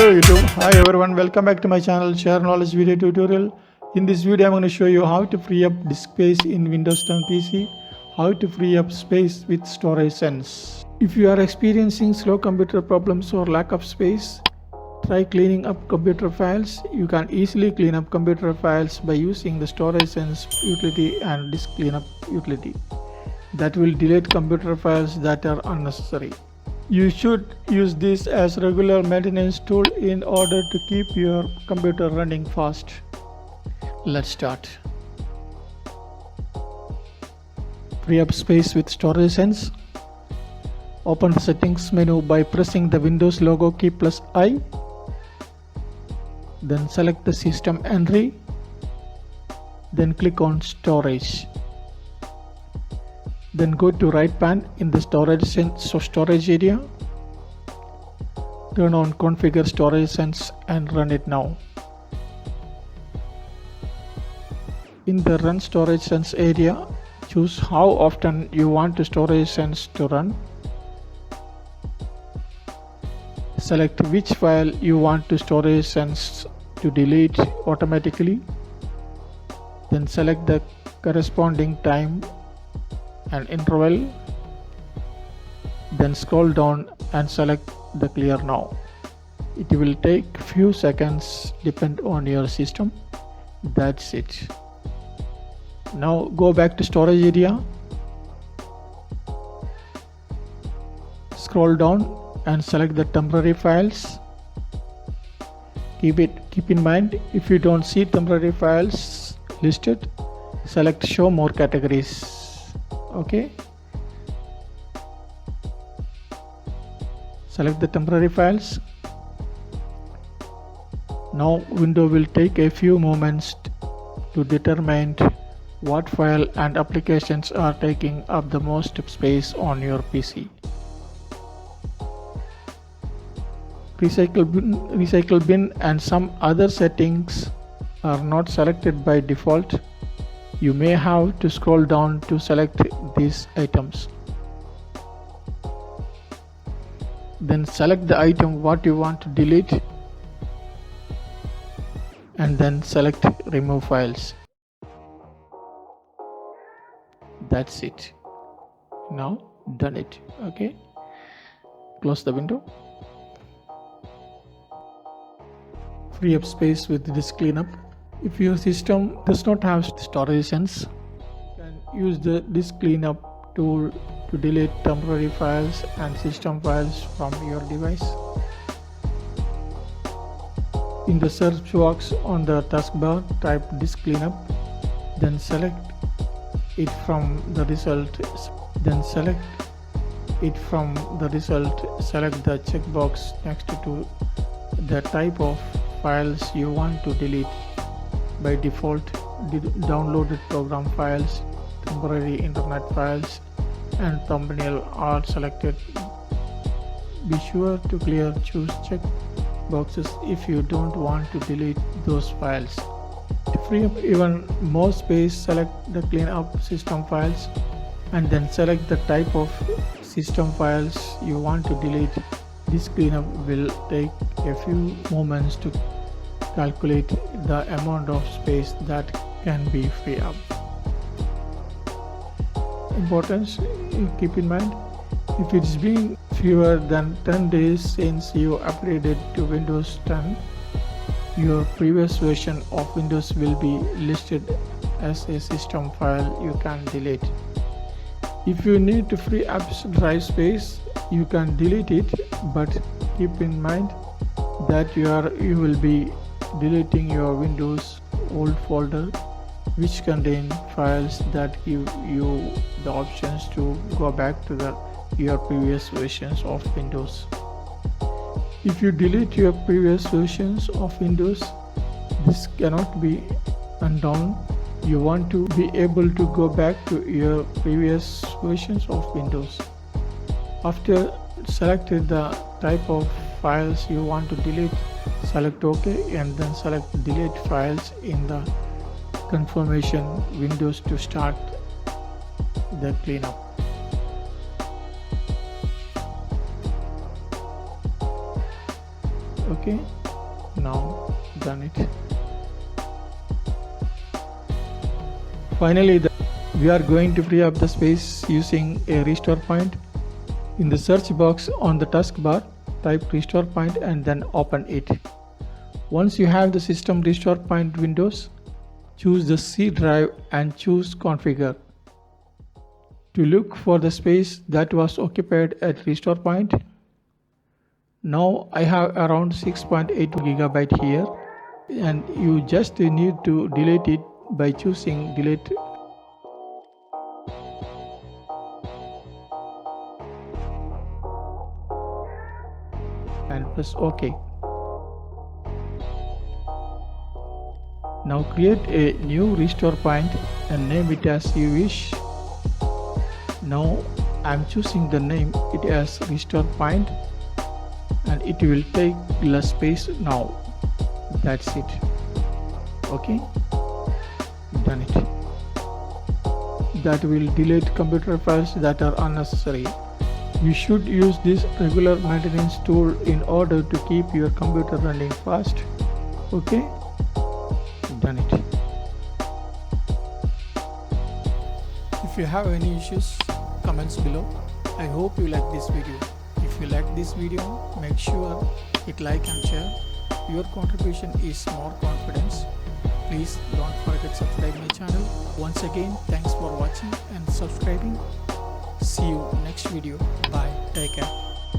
Hello YouTube, hi everyone, welcome back to my channel Share Knowledge video tutorial. In this video I'm going to show you how to free up disk space in Windows 10 PC, how to free up space with storage sense. If you are experiencing slow computer problems or lack of space, try cleaning up computer files. You can easily clean up computer files by using the storage sense utility and disk cleanup utility. That will delete computer files that are unnecessary. You should use this as regular maintenance tool in order to keep your computer running fast. Let's start. Free up space with storage sense. Open the settings menu by pressing the Windows logo key plus I. Then select the system entry. Then click on storage. Then go to right pane in the storage area. Turn on configure storage sense and run it now. In the run storage sense area, choose how often you want the storage sense to run. Select which file you want to storage sense to delete automatically. Then select the corresponding time and interval. Then scroll down and select the clear now. It will take few seconds depend on your system. That's it. Now go back to storage area. Scroll down and select the temporary files. Keep in mind, if you don't see temporary files listed, select show more categories. Okay, select the temporary files. Now window will take a few moments to determine what file and applications are taking up the most space on your PC. Recycle bin and some other settings are not selected by default. You may have to scroll down to select these items. Then select the item what you want to delete and then select remove files. That's it. Now done it. Okay, close the window. Free up space with disk cleanup. If your system does not have storage sense, you can use the disk cleanup tool to delete temporary files and system files from your device. In the search box on the taskbar, type disk cleanup, then select it from the result. Select the checkbox next to the type of files you want to delete. By default, downloaded program files, temporary internet files, and thumbnail are selected. Be sure to clear choose check boxes if you don't want to delete those files. To free up even more space, select the clean up system files and then select the type of system files you want to delete. This cleanup will take a few moments to calculate the amount of space that can be free up. Importance, keep in mind, if it's been fewer than 10 days since you upgraded to Windows 10, your previous version of Windows will be listed as a system file you can delete. If you need to free up drive space, you can delete it, but keep in mind that you will be deleting your Windows old folder, which contain files that give you the options to go back to your previous versions of Windows. If you delete your previous versions of Windows, this cannot be undone. You want to be able to go back to your previous versions of Windows. After selected the type of files you want to delete, select OK and then select delete files in the confirmation windows to start the cleanup. Okay, now done it. Finally, we are going to free up the space using a restore point. In the search box on the taskbar, type restore point and then open it. Once you have the system restore point windows, choose the C drive and choose configure. To look for the space that was occupied at restore point. Now I have around 6.8 GB here, and you just need to delete it by choosing delete and press OK. Now create a new restore point and name it as you wish. Now I am choosing the name it as restore point, and it will take less space now. That's it. Okay, done it. That will delete computer files that are unnecessary. You should use this regular maintenance tool in order to keep your computer running fast. Okay, done it. If you have any issues, comments below. I hope you like this video. If you like this video, make sure hit like and share. Your contribution is more confidence. Please don't forget to subscribe my channel. Once again, thanks for watching and subscribing. See you next video. Bye. Take care.